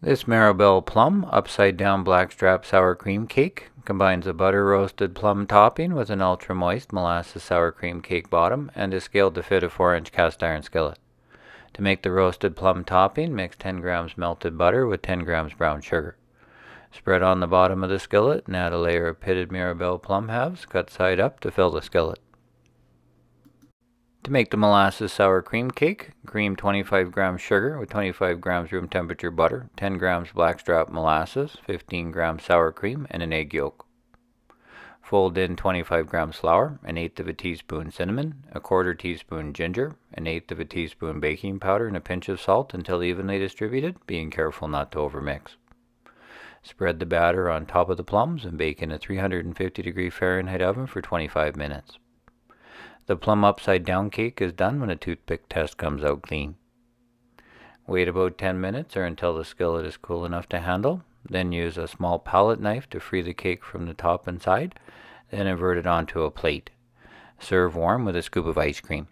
This Mirabelle Plum upside down blackstrap sour cream cake combines a butter roasted plum topping with an ultra moist molasses sour cream cake bottom and is scaled to fit a 4-inch cast iron skillet. To make the roasted plum topping, mix 10 grams melted butter with 10 grams brown sugar. Spread on the bottom of the skillet and add a layer of pitted Mirabelle plum halves cut side up to fill the skillet. To make the molasses sour cream cake, cream 25 grams sugar with 25 grams room temperature butter, 10 grams blackstrap molasses, 15 grams sour cream, and an egg yolk. Fold in 25 grams flour, an eighth of a teaspoon cinnamon, a quarter teaspoon ginger, an eighth of a teaspoon baking powder, and a pinch of salt until evenly distributed, being careful not to overmix. Spread the batter on top of the plums and bake in a 350-degree Fahrenheit oven for 25 minutes. The plum upside down cake is done when a toothpick test comes out clean. Wait about 10 minutes or until the skillet is cool enough to handle. Then use a small palette knife to free the cake from the top and side. Then invert it onto a plate. Serve warm with a scoop of ice cream.